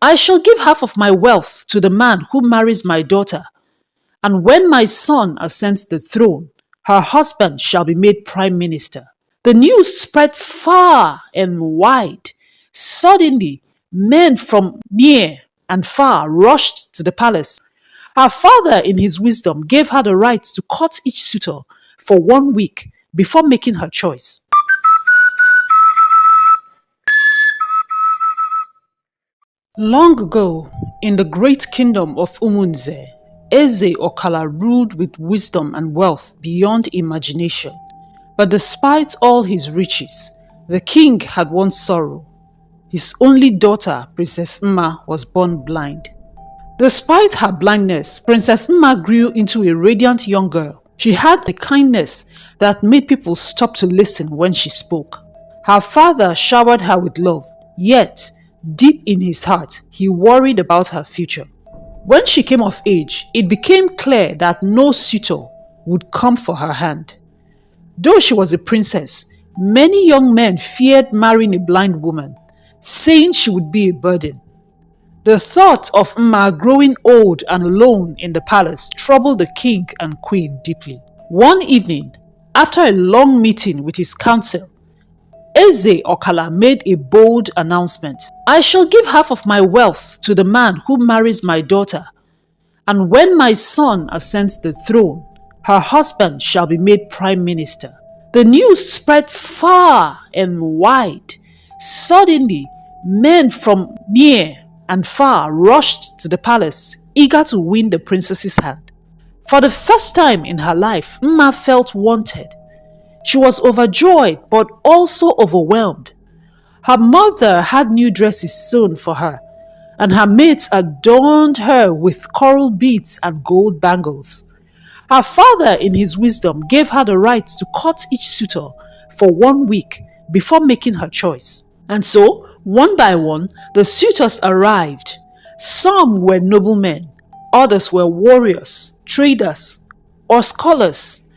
I shall give half of my wealth to the man who marries my daughter, and when my son ascends the throne, her husband shall be made prime minister. The news spread far and wide. Suddenly, men from near and far rushed to the palace. Her father, in his wisdom, gave her the right to cut each suitor for 1 week before making her choice. Long ago, in the great kingdom of Umunze, Eze Okala ruled with wisdom and wealth beyond imagination. But despite all his riches, the king had one sorrow. His only daughter, Princess Mma, was born blind. Despite her blindness, Princess Mma grew into a radiant young girl. She had a kindness that made people stop to listen when she spoke. Her father showered her with love, yet, deep in his heart, he worried about her future. When she came of age, it became clear that no suitor would come for her hand. Though she was a princess, many young men feared marrying a blind woman, saying she would be a burden. The thought of Mma growing old and alone in the palace troubled the king and queen deeply. One evening, after a long meeting with his council, Eze Okala made a bold announcement. I shall give half of my wealth to the man who marries my daughter, and when my son ascends the throne, her husband shall be made prime minister. The news spread far and wide. Suddenly, men from near and far rushed to the palace, eager to win the princess's hand. For the first time in her life, Mma felt wanted. She was overjoyed but also overwhelmed. Her mother had new dresses sewn for her, and her mates adorned her with coral beads and gold bangles. Her father, in his wisdom, gave her the right to cut each suitor for 1 week before making her choice. And so, one by one, the suitors arrived. Some were noblemen, others were warriors, traders, or scholars.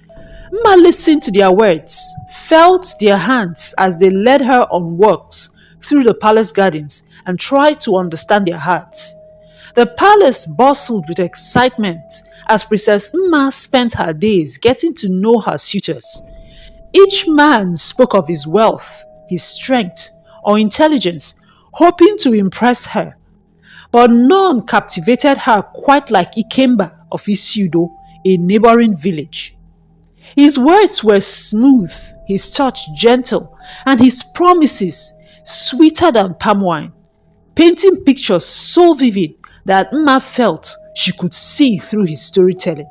Mma listened to their words, felt their hands as they led her on walks through the palace gardens, and tried to understand their hearts. The palace bustled with excitement as Princess Mma spent her days getting to know her suitors. Each man spoke of his wealth, his strength, or intelligence, hoping to impress her. But none captivated her quite like Ikemba of Isudo, a neighboring village. His words were smooth, his touch gentle, and his promises sweeter than palm wine, painting pictures so vivid that Mma felt she could see through his storytelling.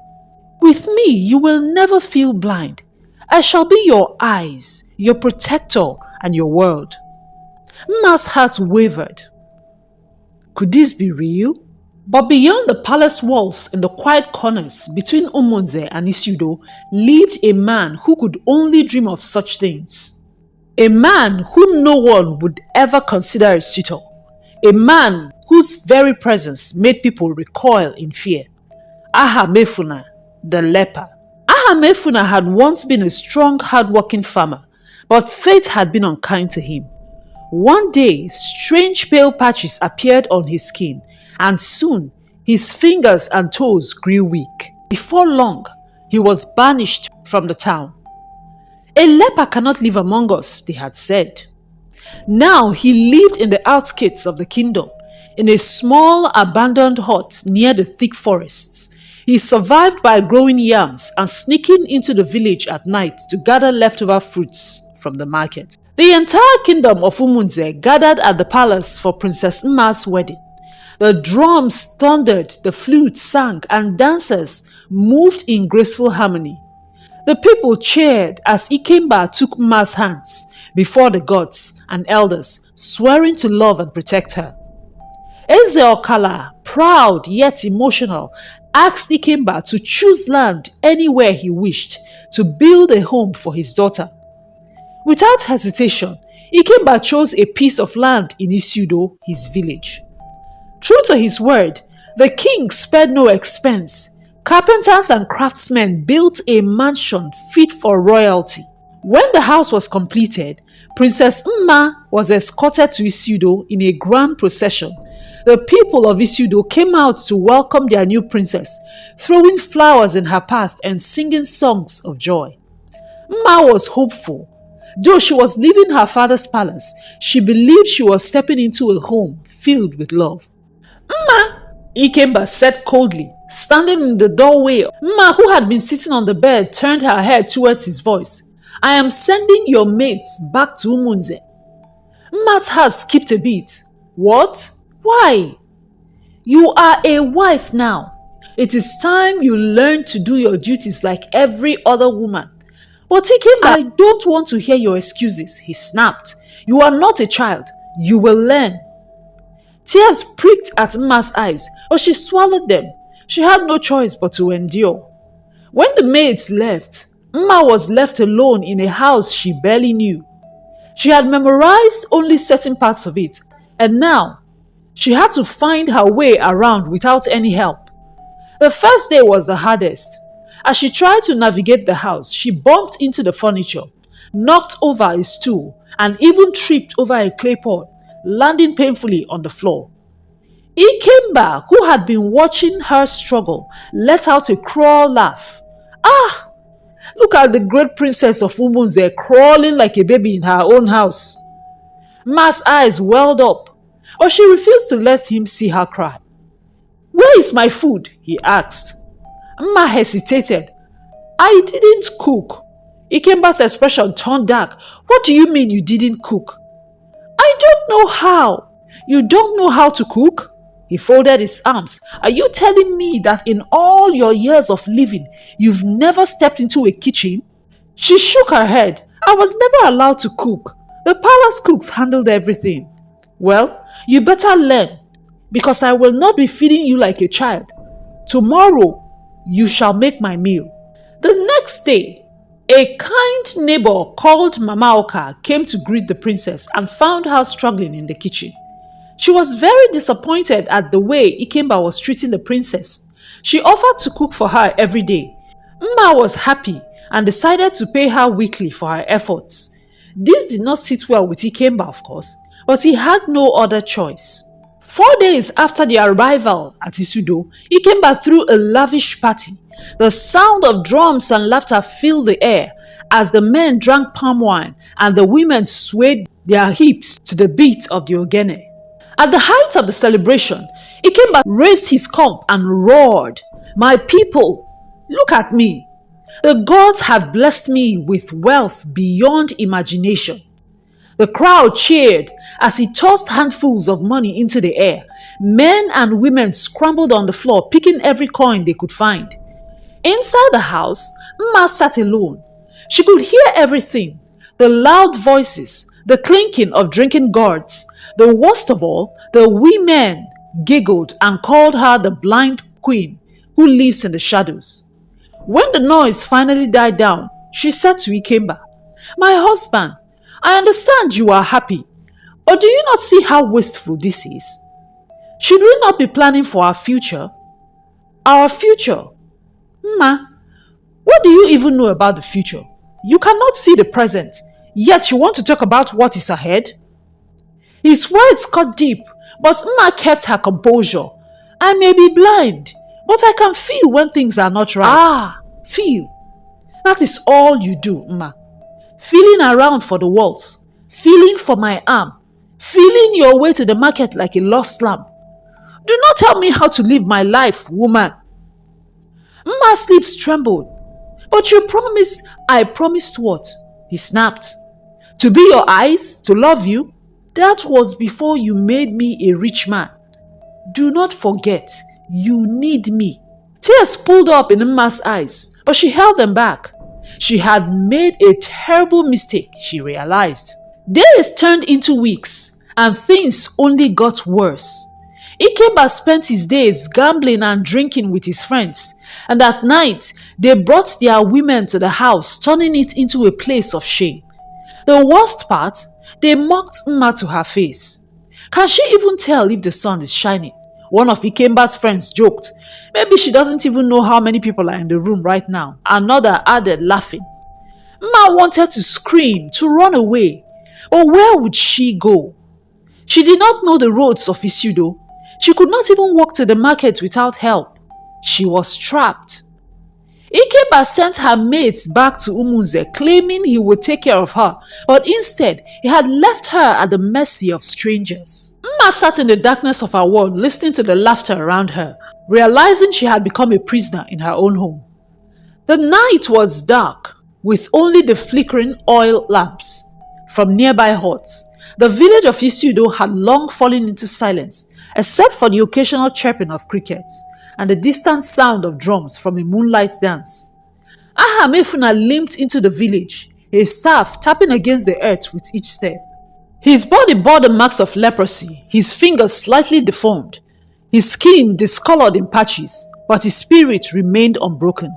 With me, you will never feel blind. I shall be your eyes, your protector, and your world. Mma's heart wavered. Could this be real? But beyond the palace walls, in the quiet corners between Umunze and Isudo, lived a man who could only dream of such things. A man whom no one would ever consider a suitor. A man whose very presence made people recoil in fear. Ahamefuna, the leper. Ahamefuna had once been a strong, hard-working farmer, but fate had been unkind to him. One day, strange pale patches appeared on his skin, and soon his fingers and toes grew weak. Before long, he was banished from the town. A leper cannot live among us, they had said. Now he lived in the outskirts of the kingdom, in a small abandoned hut near the thick forests. He survived by growing yams and sneaking into the village at night to gather leftover fruits from the market. The entire kingdom of Umunze gathered at the palace for Princess Mma's wedding. The drums thundered, the flutes sang, and dancers moved in graceful harmony. The people cheered as Ikemba took Mma's hands before the gods and elders, swearing to love and protect her. Eze Okala, proud yet emotional, asked Ikemba to choose land anywhere he wished to build a home for his daughter. Without hesitation, Ikemba chose a piece of land in Isudo, his village. True to his word, the king spared no expense. Carpenters and craftsmen built a mansion fit for royalty. When the house was completed, Princess Mma was escorted to Isudo in a grand procession. The people of Isudo came out to welcome their new princess, throwing flowers in her path and singing songs of joy. Mma was hopeful. Though she was leaving her father's palace, she believed she was stepping into a home filled with love. Mma, Ikemba said coldly, standing in the doorway. Mma, who had been sitting on the bed, turned her head towards his voice. I am sending your mates back to Umunze. Mma's heart skipped a beat. What? Why? You are a wife now. It is time you learn to do your duties like every other woman. But Ikemba, I don't want to hear your excuses, he snapped. You are not a child. You will learn. Tears pricked at Mma's eyes, but she swallowed them. She had no choice but to endure. When the maids left, Mma was left alone in a house she barely knew. She had memorized only certain parts of it, and now she had to find her way around without any help. The first day was the hardest. As she tried to navigate the house, she bumped into the furniture, knocked over a stool, and even tripped over a clay pot, landing painfully on the floor. Ikemba, who had been watching her struggle, let out a cruel laugh. Ah! Look at the great princess of Umunze crawling like a baby in her own house. Ma's eyes welled up, but she refused to let him see her cry. Where is my food? He asked. Mma hesitated. I didn't cook. Ikemba's expression turned dark. What do you mean you didn't cook? I don't know how. You don't know how to cook? He folded his arms. Are you telling me that in all your years of living, you've never stepped into a kitchen? She shook her head. I was never allowed to cook. The palace cooks handled everything. Well, you better learn, because I will not be feeding you like a child. Tomorrow, you shall make my meal. The next day, a kind neighbor called Mama Oka came to greet the princess and found her struggling in the kitchen. She was very disappointed at the way Ikemba was treating the princess. She offered to cook for her every day. Mma was happy and decided to pay her weekly for her efforts. This did not sit well with Ikemba, of course, but he had no other choice. 4 days after their arrival at Isudo, Ikemba threw a lavish party. The sound of drums and laughter filled the air as the men drank palm wine and the women swayed their hips to the beat of the ogene. At the height of the celebration, Ikemba raised his cup and roared, "My people, look at me. The gods have blessed me with wealth beyond imagination." The crowd cheered as he tossed handfuls of money into the air. Men and women scrambled on the floor, picking every coin they could find. Inside the house, Mma sat alone. She could hear everything: the loud voices, the clinking of drinking gourds. The worst of all, the women giggled and called her the blind queen who lives in the shadows. When the noise finally died down, she said to Ikemba, "My husband, I understand you are happy, but do you not see how wasteful this is? Should we not be planning for our future?" Our future? Mma, what do you even know about the future? You cannot see the present, yet you want to talk about what is ahead? His words cut deep, but Mma kept her composure. I may be blind, but I can feel when things are not right. Ah, feel. That is all you do, Mma. Feeling around for the walls, feeling for my arm, feeling your way to the market like a lost lamb. Do not tell me how to live my life, woman. Mma's lips trembled. But you promised. I promised what? He snapped. To be your eyes, to love you. That was before you made me a rich man. Do not forget, you need me. Tears pulled up in Mma's eyes, but she held them back. She had made a terrible mistake, she realized. Days turned into weeks, and things only got worse. Ikemba spent his days gambling and drinking with his friends, and at night, they brought their women to the house, turning it into a place of shame. The worst part, they mocked Mma to her face. Can she even tell if the sun is shining? One of Ikemba's friends joked. Maybe she doesn't even know how many people are in the room right now. Another added, laughing. Mma wanted to scream, to run away. But where would she go? She did not know the roads of Isudo. She could not even walk to the market without help. She was trapped. Ikemba sent her mates back to Umunze, claiming he would take care of her, but instead he had left her at the mercy of strangers. Mma sat in the darkness of her world, listening to the laughter around her, realizing she had become a prisoner in her own home. The night was dark, with only the flickering oil lamps from nearby huts. The village of Isudo had long fallen into silence, except for the occasional chirping of crickets and the distant sound of drums from a moonlight dance. Ahamefuna limped into the village, his staff tapping against the earth with each step. His body bore the marks of leprosy, his fingers slightly deformed, his skin discolored in patches, but his spirit remained unbroken.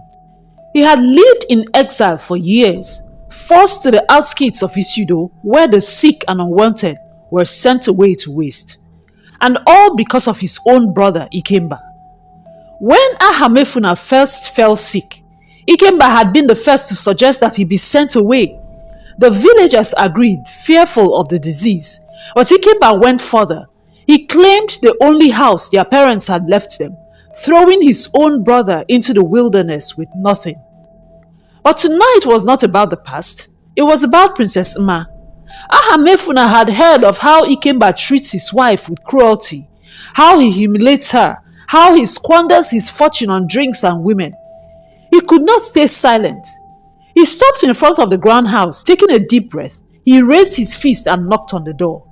He had lived in exile for years, forced to the outskirts of Isudo, where the sick and unwanted were sent away to waste. And all because of his own brother Ikemba. When Ahamefuna first fell sick, Ikemba had been the first to suggest that he be sent away. The villagers agreed, fearful of the disease, but Ikemba went further. He claimed the only house their parents had left them, throwing his own brother into the wilderness with nothing. But tonight was not about the past. It was about Princess Mma. Ahamefuna had heard of how Ikemba treats his wife with cruelty, how he humiliates her, how he squanders his fortune on drinks and women. He could not stay silent. He stopped in front of the ground house, taking a deep breath. He raised his fist and knocked on the door.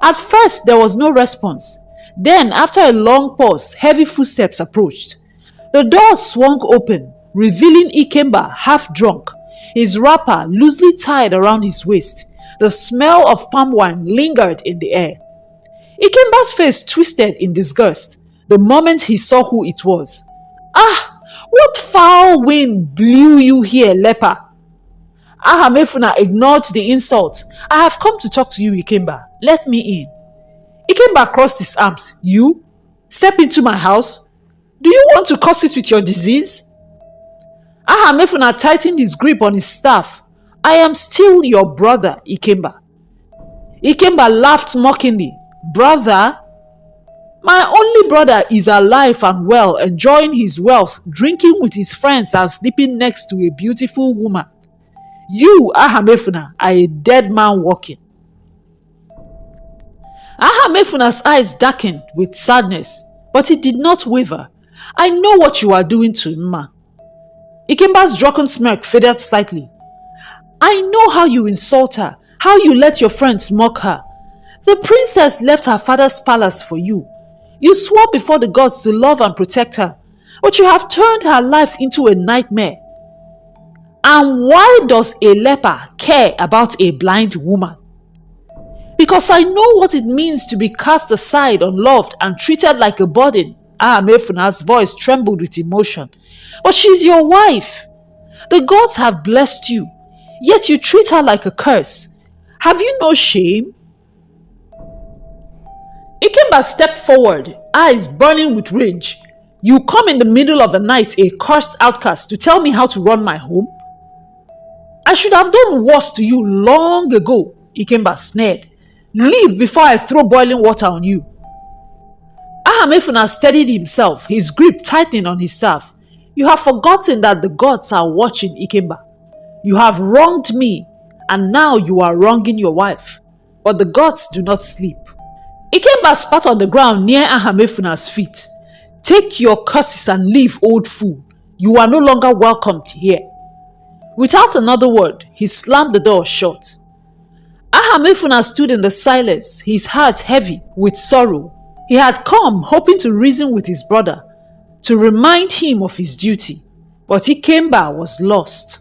At first, there was no response. Then, after a long pause, heavy footsteps approached. The door swung open, revealing Ikemba half drunk, his wrapper loosely tied around his waist. The smell of palm wine lingered in the air. Ikemba's face twisted in disgust the moment he saw who it was. "Ah, what foul wind blew you here, leper?" Ahamefuna ignored the insult. "I have come to talk to you, Ikemba. Let me in." Ikemba crossed his arms. "You? Step into my house? Do you want to curse it with your disease?" Ahamefuna tightened his grip on his staff. "I am still your brother, Ikemba." Ikemba laughed mockingly. "Brother? My only brother is alive and well, enjoying his wealth, drinking with his friends and sleeping next to a beautiful woman. You, Ahamefuna, are a dead man walking." Ahamefuna's eyes darkened with sadness, but he did not waver. "I know what you are doing to Mma." Ikemba's drunken smirk faded slightly. "I know how you insult her, how you let your friends mock her. The princess left her father's palace for you. You swore before the gods to love and protect her, but you have turned her life into a nightmare. And why does a leper care about a blind woman? Because I know what it means to be cast aside, unloved, and treated like a burden." Ahamefuna's voice trembled with emotion. "But she's your wife. The gods have blessed you, yet you treat her like a curse. Have you no shame?" Ikemba stepped forward, eyes burning with rage. "You come in the middle of the night, a cursed outcast, to tell me how to run my home? I should have done worse to you long ago," Ikemba sneered. "Leave before I throw boiling water on you." Ahamefuna steadied himself, his grip tightening on his staff. "You have forgotten that the gods are watching, Ikemba. You have wronged me, and now you are wronging your wife. But the gods do not sleep." Ikemba spat on the ground near Ahamefuna's feet. "Take your curses and leave, old fool. You are no longer welcomed here." Without another word, he slammed the door shut. Ahamefuna stood in the silence, his heart heavy with sorrow. He had come hoping to reason with his brother, to remind him of his duty, but Ikemba was lost.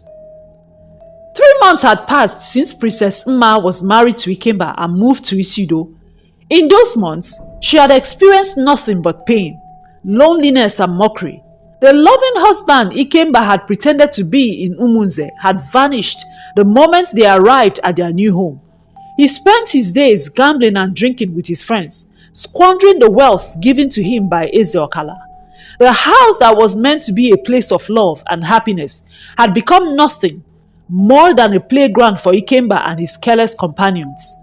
3 months had passed since Princess Mma was married to Ikemba and moved to Isudo. In those months, she had experienced nothing but pain, loneliness and mockery. The loving husband Ikemba had pretended to be in Umunze had vanished the moment they arrived at their new home. He spent his days gambling and drinking with his friends, squandering the wealth given to him by Ezeokala. The house that was meant to be a place of love and happiness had become nothing more than a playground for Ikemba and his careless companions.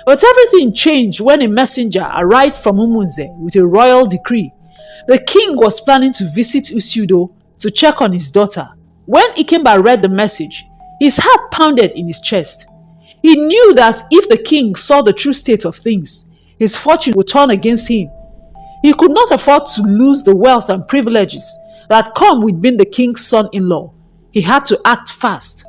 But everything changed when a messenger arrived from Umunze with a royal decree. The king was planning to visit Usudo to check on his daughter. When Ikemba read the message, his heart pounded in his chest. He knew that if the king saw the true state of things, his fortune would turn against him. He could not afford to lose the wealth and privileges that come with being the king's son-in-law. He had to act fast.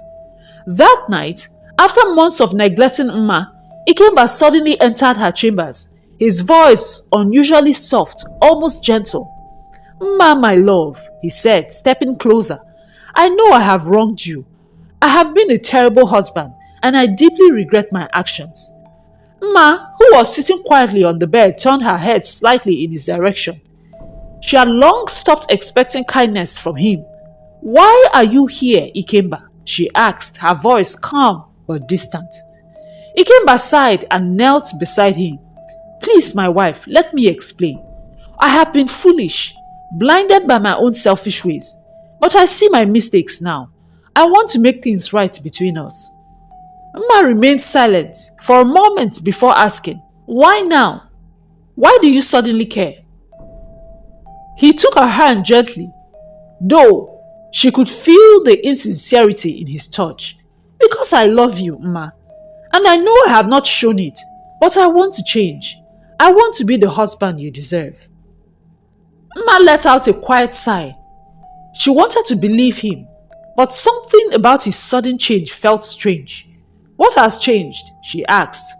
That night, after months of neglecting Mma, Ikemba suddenly entered her chambers, his voice unusually soft, almost gentle. "Mma, my love," he said, stepping closer. "I know I have wronged you. I have been a terrible husband, and I deeply regret my actions." Mma, who was sitting quietly on the bed, turned her head slightly in his direction. She had long stopped expecting kindness from him. "Why are you here, Ikemba?" she asked, her voice calm but distant. Ikemba sighed and knelt beside him. "Please, my wife, let me explain. I have been foolish, blinded by my own selfish ways, but I see my mistakes now. I want to make things right between us." Mma remained silent for a moment before asking, "Why now? Why do you suddenly care?" He took her hand gently, though she could feel the insincerity in his touch. "Because I love you, Mma, and I know I have not shown it, but I want to change. I want to be the husband you deserve." Mma let out a quiet sigh. She wanted to believe him, but something about his sudden change felt strange. "What has changed?" she asked.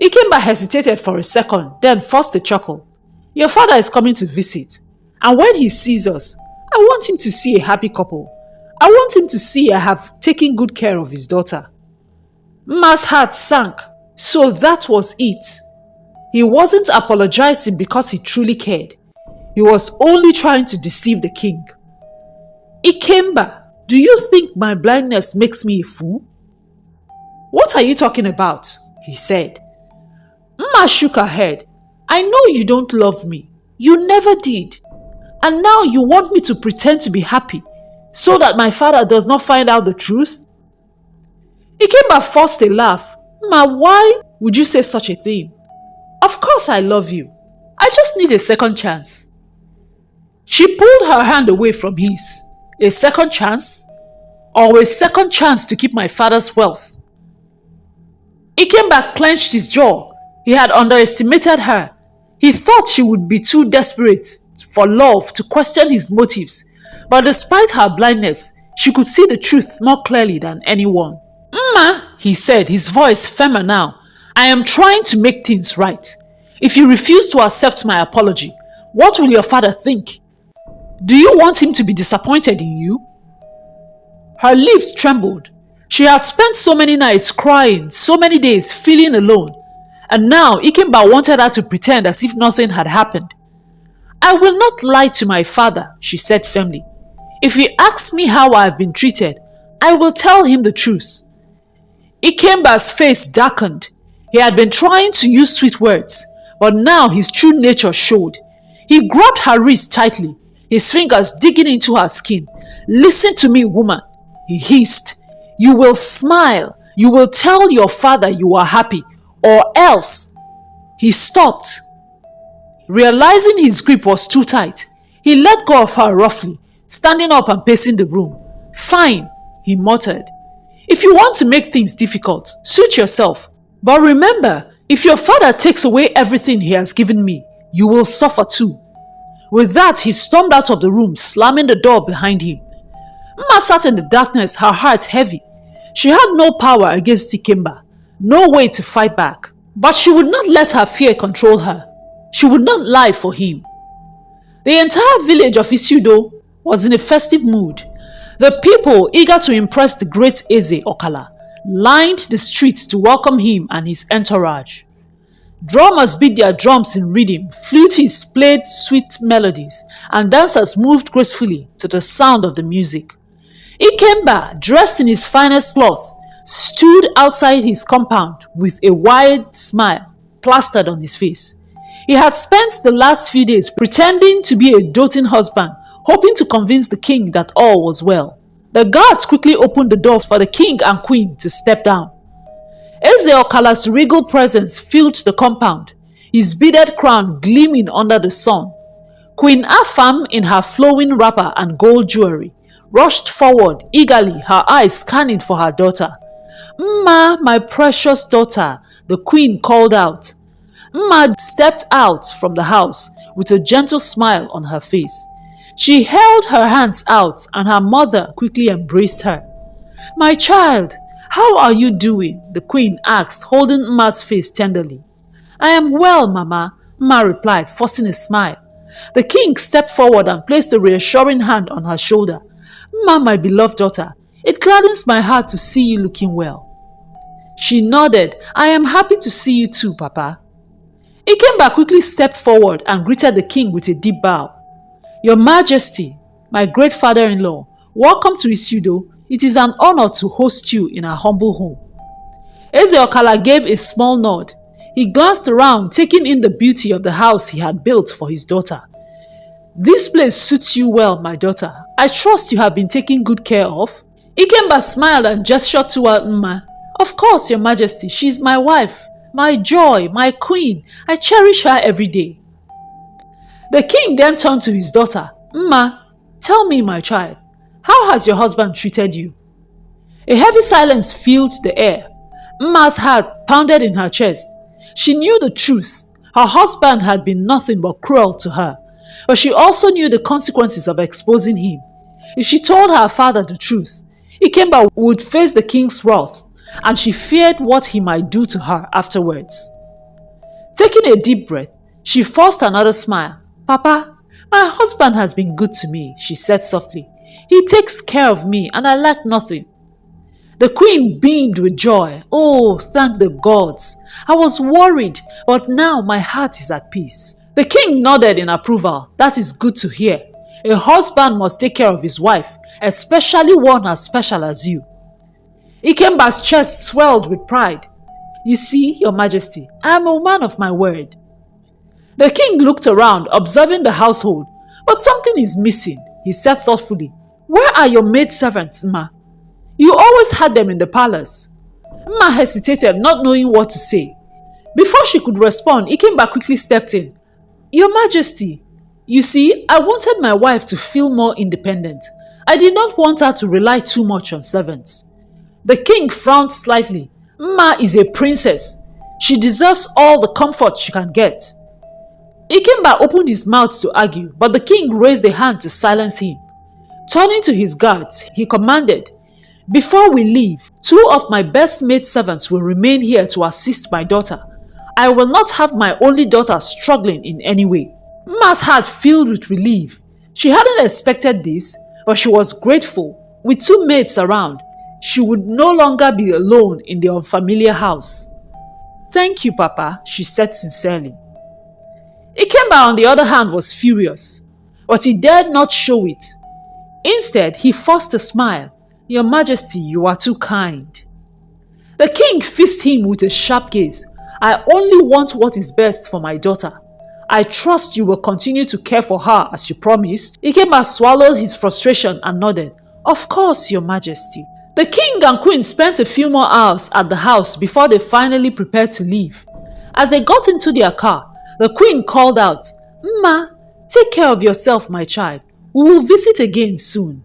Ikemba hesitated for a second, then forced a chuckle. "Your father is coming to visit, and when he sees us, I want him to see a happy couple. I want him to see I have taken good care of his daughter." Mma's heart sank. So that was it. He wasn't apologizing because he truly cared. He was only trying to deceive the king. "Ikemba, do you think my blindness makes me a fool?" "What are you talking about?" he said. Mma shook her head. "I know you don't love me. You never did. And now you want me to pretend to be happy so that my father does not find out the truth?" Ikemba forced a laugh. "Mma, why would you say such a thing? Of course I love you. I just need a second chance." She pulled her hand away from his. "A second chance? Or a second chance to keep my father's wealth?" Ikemba clenched his jaw. He had underestimated her. He thought she would be too desperate for love to question his motives, but despite her blindness, she could see the truth more clearly than anyone. "Mma," he said, his voice firmer now, "I am trying to make things right. If you refuse to accept my apology, what will your father think? Do you want him to be disappointed in you?" Her lips trembled. She had spent so many nights crying, so many days feeling alone, and now Ikemba wanted her to pretend as if nothing had happened. "I will not lie to my father," she said firmly. "If he asks me how I have been treated, I will tell him the truth." Ikemba's face darkened. He had been trying to use sweet words, but now his true nature showed. He grabbed her wrist tightly, his fingers digging into her skin. "Listen to me, woman," he hissed. "You will smile. You will tell your father you are happy, or else." He stopped. Realizing his grip was too tight, he let go of her roughly, standing up and pacing the room. "Fine," he muttered. "If you want to make things difficult, suit yourself. But remember, if your father takes away everything he has given me, you will suffer too." With that, he stormed out of the room, slamming the door behind him. Mma sat in the darkness, her heart heavy. She had no power against Ikemba, no way to fight back. But she would not let her fear control her. She would not lie for him. The entire village of Isudo was in a festive mood. The people, eager to impress the great Eze Okala, lined the streets to welcome him and his entourage. Drummers beat their drums in rhythm, flutists played sweet melodies, and dancers moved gracefully to the sound of the music. Ikemba, dressed in his finest cloth, stood outside his compound with a wide smile plastered on his face. He had spent the last few days pretending to be a doting husband, hoping to convince the king that all was well. The guards quickly opened the door for the king and queen to step down. Eze Okala's regal presence filled the compound, his beaded crown gleaming under the sun. Queen Afam, in her flowing wrapper and gold jewelry, rushed forward eagerly, her eyes scanning for her daughter. "Mma, my precious daughter," the queen called out. Mma stepped out from the house with a gentle smile on her face. She held her hands out and her mother quickly embraced her. "My child, how are you doing?" the queen asked, holding Mma's face tenderly. "I am well, Mama," Mma replied, forcing a smile. The king stepped forward and placed a reassuring hand on her shoulder. "Mma, my beloved daughter, it gladdens my heart to see you looking well." She nodded. "I am happy to see you too, Papa." Ikemba quickly stepped forward and greeted the king with a deep bow. "Your Majesty, my great father-in-law, welcome to Isudo. It is an honor to host you in our humble home." Eze Okala gave a small nod. He glanced around, taking in the beauty of the house he had built for his daughter. "This place suits you well, my daughter. I trust you have been taken good care of." Ikemba smiled and gestured toward Mma. "Of course, Your Majesty, she is my wife, my joy, my queen. I cherish her every day." The king then turned to his daughter. "Mma, tell me, my child, how has your husband treated you?" A heavy silence filled the air. Mma's heart pounded in her chest. She knew the truth. Her husband had been nothing but cruel to her. But she also knew the consequences of exposing him. If she told her father the truth, Ikemba would face the king's wrath, and she feared what he might do to her afterwards. Taking a deep breath, she forced another smile. "Papa, my husband has been good to me," she said softly. "He takes care of me and I lack nothing." The queen beamed with joy. "Oh, thank the gods. I was worried, but now my heart is at peace." The king nodded in approval. "That is good to hear. A husband must take care of his wife, especially one as special as you." Ikemba's chest swelled with pride. "You see, Your Majesty, I am a man of my word." The king looked around, observing the household. "But something is missing," he said thoughtfully. "Where are your maidservants, Mma? You always had them in the palace." Mma hesitated, not knowing what to say. Before she could respond, Ikemba quickly stepped in. "Your Majesty, you see, I wanted my wife to feel more independent. I did not want her to rely too much on servants." The king frowned slightly. "Mma is a princess. She deserves all the comfort she can get." Ikemba opened his mouth to argue, but the king raised a hand to silence him. Turning to his guards, he commanded, "Before we leave, 2 of my best maidservants will remain here to assist my daughter. I will not have my only daughter struggling in any way." Mma's heart filled with relief. She hadn't expected this, but she was grateful. With 2 maids around, she would no longer be alone in the unfamiliar house. "Thank you, Papa," she said sincerely. Ikemba, on the other hand, was furious, but he dared not show it. Instead, he forced a smile. "Your Majesty, you are too kind." The king fixed him with a sharp gaze. "I only want what is best for my daughter. I trust you will continue to care for her as you promised." Ikemba swallowed his frustration and nodded. "Of course, Your Majesty." The king and queen spent a few more hours at the house before they finally prepared to leave. As they got into their car, the queen called out, "Mma, take care of yourself, my child. We will visit again soon."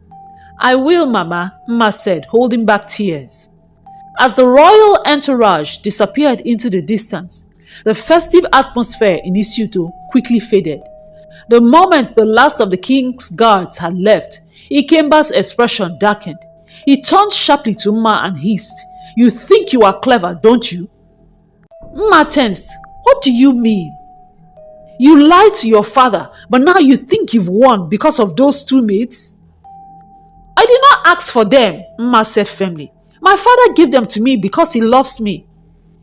"I will, Mama," Mma said, holding back tears. As the royal entourage disappeared into the distance, the festive atmosphere in Isuto quickly faded. The moment the last of the king's guards had left, Ikemba's expression darkened. He turned sharply to Mma and hissed, "You think you are clever, don't you?" Mma tensed. "What do you mean?" "You lied to your father, but now you think you've won because of those 2 maids?" "I did not ask for them," Mma said firmly. "My father gave them to me because he loves me."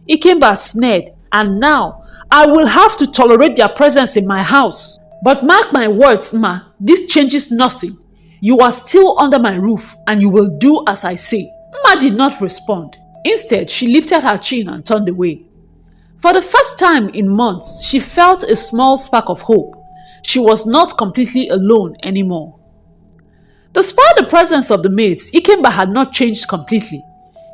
Ikemba sneered. "And now, I will have to tolerate their presence in my house. But mark my words, Mma, this changes nothing. You are still under my roof and you will do as I say." Mma did not respond. Instead, she lifted her chin and turned away. For the first time in months, she felt a small spark of hope. She was not completely alone anymore. Despite the presence of the maids, Ikemba had not changed completely.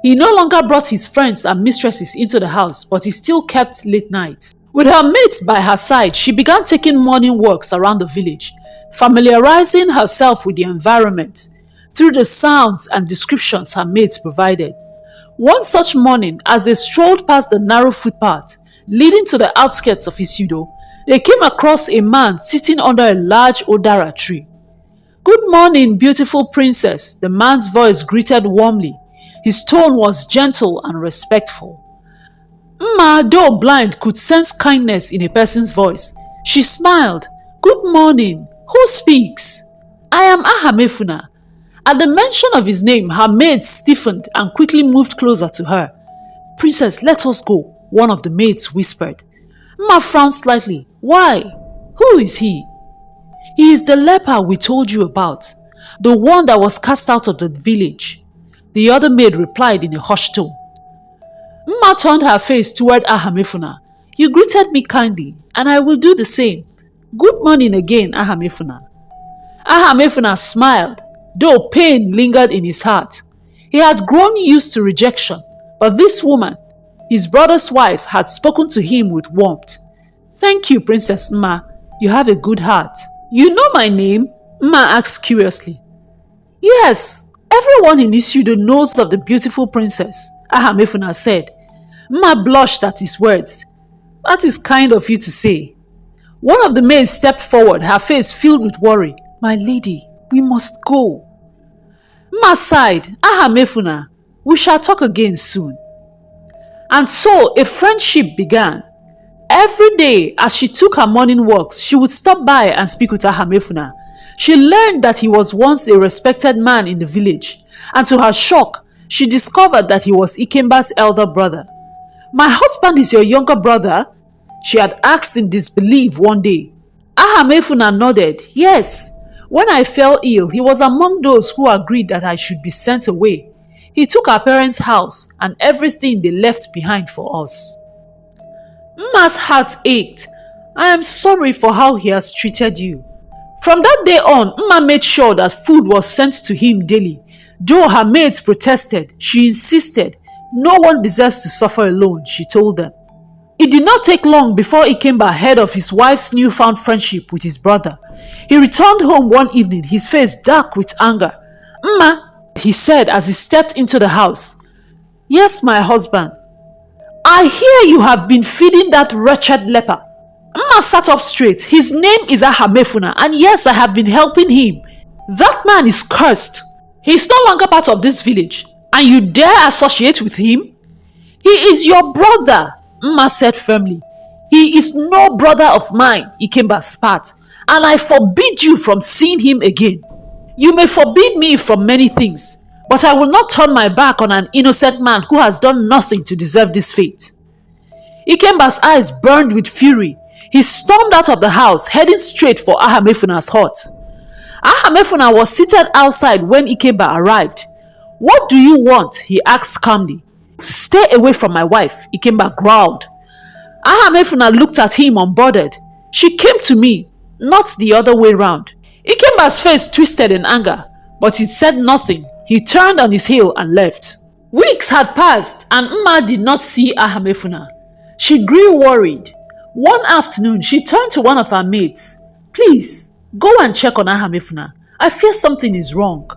He no longer brought his friends and mistresses into the house, but he still kept late nights. With her mates by her side, she began taking morning walks around the village, familiarizing herself with the environment through the sounds and descriptions her mates provided. One such morning, as they strolled past the narrow footpath leading to the outskirts of Isudo, they came across a man sitting under a large Odara tree. "Good morning, beautiful princess," the man's voice greeted warmly. His tone was gentle and respectful. Mma, though blind, could sense kindness in a person's voice. She smiled. "Good morning. Who speaks?" "I am Ahamefuna." At the mention of his name, her maids stiffened and quickly moved closer to her. "Princess, let us go," one of the maids whispered. Mma frowned slightly. "Why? Who is he?" "He is the leper we told you about, the one that was cast out of the village," the other maid replied in a hushed tone. Mma turned her face toward Ahamefuna. "You greeted me kindly, and I will do the same. Good morning again, Ahamefuna." Ahamefuna smiled, though pain lingered in his heart. He had grown used to rejection, but this woman, his brother's wife, had spoken to him with warmth. "Thank you, Princess Mma. You have a good heart." "You know my name?" Mma asked curiously. "Yes, everyone in Isudo knows of the beautiful princess," Ahamefuna said. Mma blushed at his words. "That is kind of you to say." One of the maids stepped forward, her face filled with worry. "My lady, we must go." Mma sighed. "Ahamefuna, we shall talk again soon." And so a friendship began. Every day, as she took her morning walks, she would stop by and speak with Ahamefuna. She learned that he was once a respected man in the village, and to her shock, she discovered that he was Ikemba's elder brother. "My husband is your younger brother?" she had asked in disbelief one day. Ahamefuna nodded. "Yes. When I fell ill, he was among those who agreed that I should be sent away. He took our parents' house and everything they left behind for us." Mma's heart ached. "I am sorry for how he has treated you." From that day on, Mma made sure that food was sent to him daily. Though her maids protested, she insisted. "No one deserves to suffer alone," she told them. It did not take long before Ikemba heard of his wife's newfound friendship with his brother. He returned home one evening, his face dark with anger. "Mma," he said as he stepped into the house. "Yes, my husband." "I hear you have been feeding that wretched leper." Mma sat up straight. "His name is Ahamefuna, and yes, I have been helping him. That man is cursed. He is no longer part of this village, and you dare associate with him?" "He is your brother," Mma said firmly. "He is no brother of mine," Ikemba spat, "and I forbid you from seeing him again." "You may forbid me from many things, but I will not turn my back on an innocent man who has done nothing to deserve this fate." Ikemba's eyes burned with fury. He stormed out of the house, heading straight for Ahamefuna's hut. Ahamefuna was seated outside when Ikemba arrived. "What do you want?" he asked calmly. "Stay away from my wife," Ikemba growled. Ahamefuna looked at him unbothered. "She came to me, not the other way round." Ikemba's face twisted in anger, but he said nothing. He turned on his heel and left. Weeks had passed and Mma did not see Ahamefuna. She grew worried. One afternoon, she turned to one of her maids. "Please, go and check on Ahamefuna. I fear something is wrong."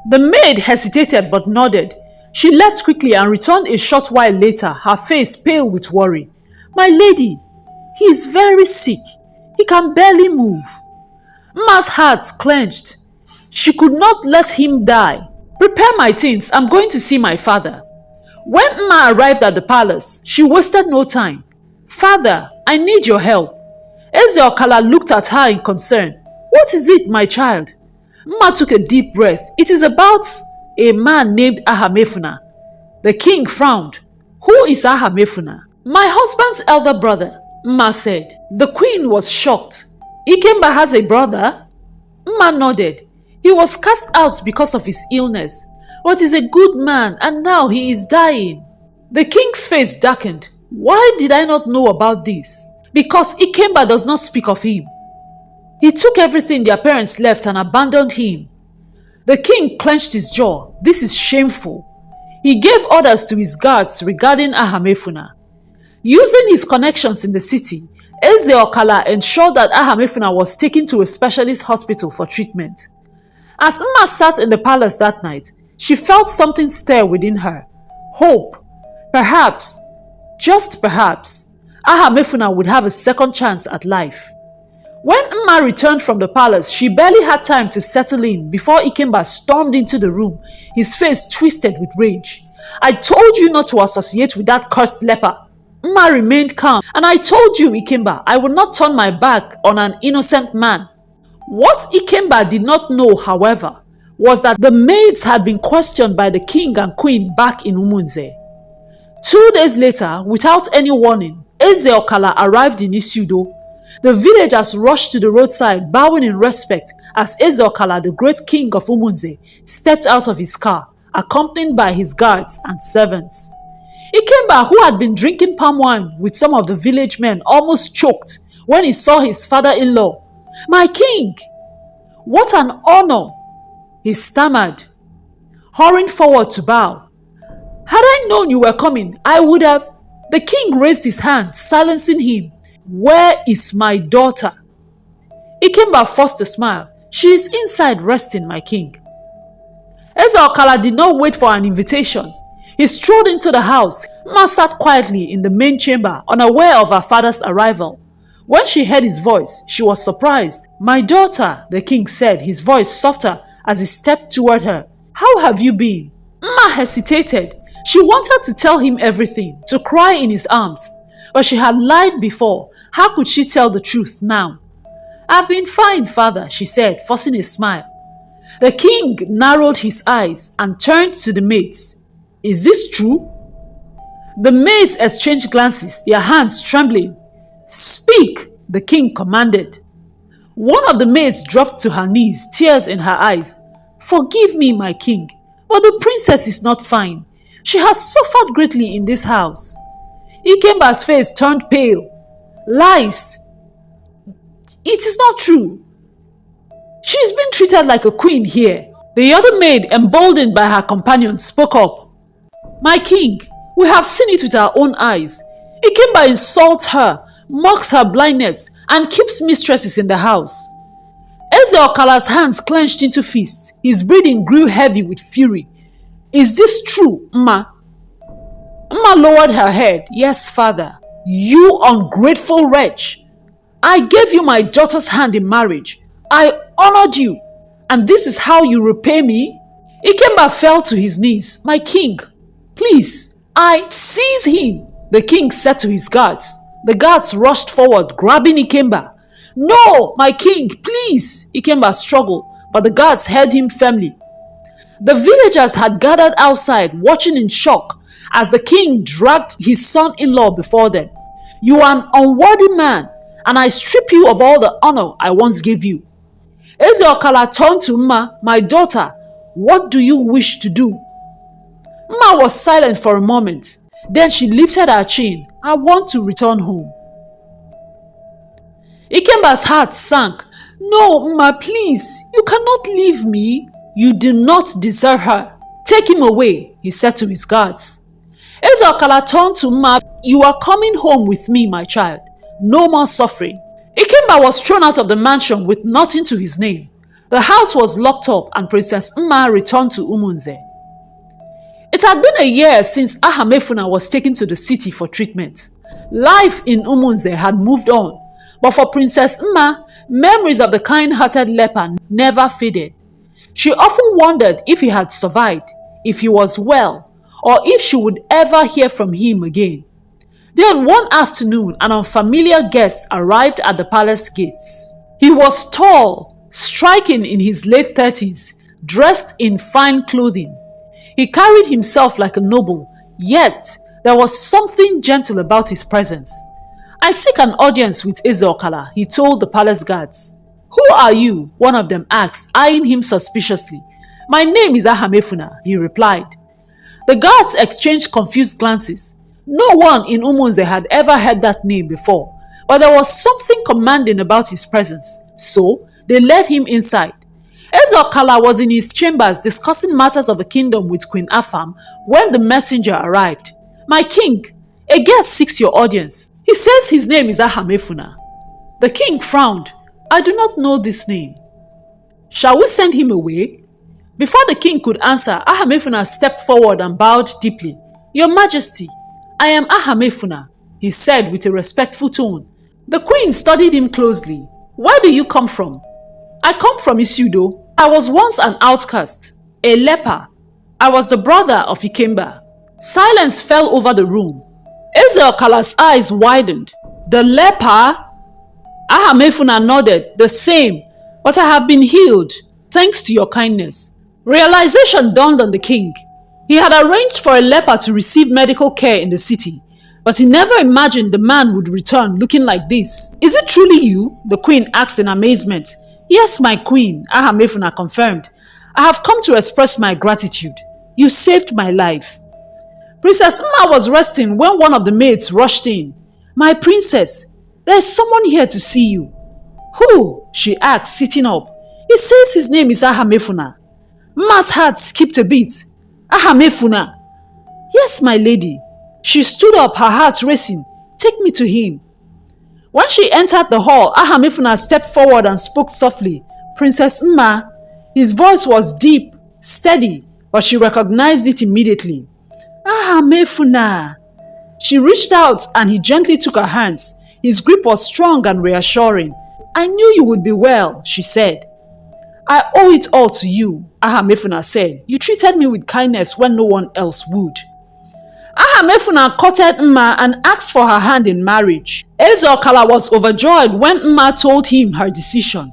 The maid hesitated but nodded. She left quickly and returned a short while later, her face pale with worry. "My lady, he is very sick. He can barely move." Mma's heart clenched. She could not let him die. "Prepare my things. I'm going to see my father." When Mma arrived at the palace, she wasted no time. "Father, I need your help." Eze Okala looked at her in concern. "What is it, my child?" Mma took a deep breath. "It is about a man named Ahamefuna." The king frowned. "Who is Ahamefuna?" "My husband's elder brother," Mma said. The queen was shocked. "Ikemba has a brother?" Mma nodded. "He was cast out because of his illness, but is a good man and now he is dying." The king's face darkened. "Why did I not know about this?" "Because Ikemba does not speak of him. He took everything their parents left and abandoned him." The king clenched his jaw. "This is shameful." He gave orders to his guards regarding Ahamefuna. Using his connections in the city, Eze Okala ensured that Ahamefuna was taken to a specialist hospital for treatment. As Mma sat in the palace that night, she felt something stir within her. Hope. Perhaps, just perhaps, Ahamefuna would have a second chance at life. When Mma returned from the palace, she barely had time to settle in before Ikemba stormed into the room, his face twisted with rage. I told you not to associate with that cursed leper. Mma remained calm, and I told you, Ikemba, I would not turn my back on an innocent man. What Ikemba did not know, however, was that the maids had been questioned by the king and queen back in Umunze. 2 days later, without any warning, Eze Okala arrived in Isudo. The villagers rushed to the roadside, bowing in respect as Eze Okala, the great king of Umunze, stepped out of his car, accompanied by his guards and servants. Ikemba, who had been drinking palm wine with some of the village men, almost choked when he saw his father-in-law. "My king! What an honor!" he stammered, hurrying forward to bow. "Had I known you were coming, I would have..." The king raised his hand, silencing him. "Where is my daughter?" Ikemba forced a smile. "She is inside resting, my king." Eze Okala did not wait for an invitation. He strode into the house. Mma sat quietly in the main chamber, unaware of her father's arrival. When she heard his voice, she was surprised. "My daughter," the king said, his voice softer as he stepped toward her. "How have you been?" Mma hesitated. She wanted to tell him everything, to cry in his arms. But she had lied before. How could she tell the truth now? "I've been fine, father," she said, forcing a smile. The king narrowed his eyes and turned to the maids. "Is this true?" The maids exchanged glances, their hands trembling. "Speak," the king commanded. One of the maids dropped to her knees, tears in her eyes. "Forgive me, my king, but the princess is not fine. She has suffered greatly in this house." Ikemba's face turned pale. "Lies! It is not true. She's been treated like a queen here." The other maid, emboldened by her companion, spoke up. "My king, we have seen it with our own eyes. Ikemba insults her, mocks her blindness, and keeps mistresses in the house." Eze Okala's hands clenched into fists. His breathing grew heavy with fury. "Is this true, Mma?" Mma lowered her head. "Yes, father. You ungrateful wretch. I gave you my daughter's hand in marriage. I honored you. And this is how you repay me?" Ikemba fell to his knees. "My king, please, seize him," the king said to his guards. The guards rushed forward, grabbing Ikemba. "No, my king, please!" Ikemba struggled, but the guards held him firmly. The villagers had gathered outside, watching in shock as the king dragged his son-in-law before them. "You are an unworthy man, and I strip you of all the honor I once gave you." Eze Okala turned to Mma. "My daughter, what do you wish to do?" Mma was silent for a moment. Then she lifted her chin. "I want to return home." Ikemba's heart sank. "No, Mma, please. You cannot leave me. You do not deserve her. Take him away," he said to his guards. Eze Okala turned to Mma. "You are coming home with me, my child. No more suffering." Ikemba was thrown out of the mansion with nothing to his name. The house was locked up and Princess Mma returned to Umunze. It had been a year since Ahamefuna was taken to the city for treatment. Life in Umunze had moved on, but for Princess Mma, memories of the kind-hearted leper never faded. She often wondered if he had survived, if he was well, or if she would ever hear from him again. Then one afternoon, an unfamiliar guest arrived at the palace gates. He was tall, striking in his late 30s, dressed in fine clothing. He carried himself like a noble, yet there was something gentle about his presence. "I seek an audience with Eze Okala," he told the palace guards. "Who are you?" one of them asked, eyeing him suspiciously. "My name is Ahamefuna," he replied. The guards exchanged confused glances. No one in Umunze had ever heard that name before, but there was something commanding about his presence, so they led him inside. Eze Ezokala was in his chambers discussing matters of the kingdom with Queen Afam when the messenger arrived. "My king, a guest seeks your audience. He says his name is Ahamefuna." The king frowned. "I do not know this name. Shall we send him away?" Before the king could answer, Ahamefuna stepped forward and bowed deeply. "Your Majesty, I am Ahamefuna," he said with a respectful tone. The queen studied him closely. "Where do you come from?" "I come from Isudo. I was once an outcast, a leper. I was the brother of Ikemba." Silence fell over the room. Ezeokala's eyes widened. "The leper?" Ahamefuna nodded. "The same, but I have been healed, thanks to your kindness." Realization dawned on the king. He had arranged for a leper to receive medical care in the city, but he never imagined the man would return looking like this. "Is it truly you?" the queen asked in amazement. "Yes, my queen," Ahamefuna confirmed. "I have come to express my gratitude. You saved my life." Princess Mma was resting when one of the maids rushed in. "My princess, there is someone here to see you." "Who?" she asked, sitting up. "He says his name is Ahamefuna." Mma's heart skipped a beat. "Ahamefuna?" "Yes, my lady." She stood up, her heart racing. "Take me to him." When she entered the hall, Ahamefuna stepped forward and spoke softly. "Princess Mma." His voice was deep, steady, but she recognized it immediately. "Ahamefuna." She reached out and he gently took her hands. His grip was strong and reassuring. "I knew you would be well," she said. "I owe it all to you," Ahamefuna said. "You treated me with kindness when no one else would." Ahamefuna courted Mma and asked for her hand in marriage. Ezeokala was overjoyed when Mma told him her decision.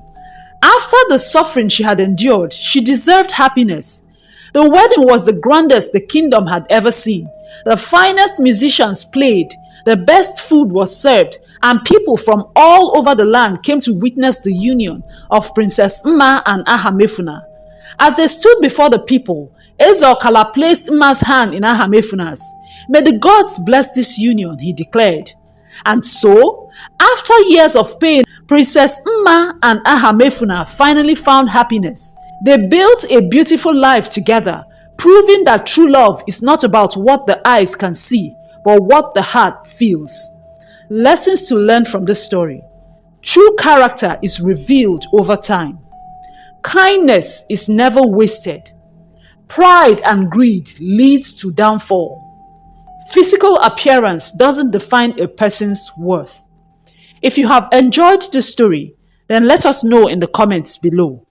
After the suffering she had endured, she deserved happiness. The wedding was the grandest the kingdom had ever seen. The finest musicians played, the best food was served, and people from all over the land came to witness the union of Princess Mma and Ahamefuna. As they stood before the people, Ezeokala placed Mma's hand in Ahamefuna's. "May the gods bless this union," he declared. And so, after years of pain, Princess Mma and Ahamefuna finally found happiness. They built a beautiful life together, proving that true love is not about what the eyes can see, but what the heart feels. Lessons to learn from this story. True character is revealed over time. Kindness is never wasted. Pride and greed leads to downfall. Physical appearance doesn't define a person's worth. If you have enjoyed this story, then let us know in the comments below.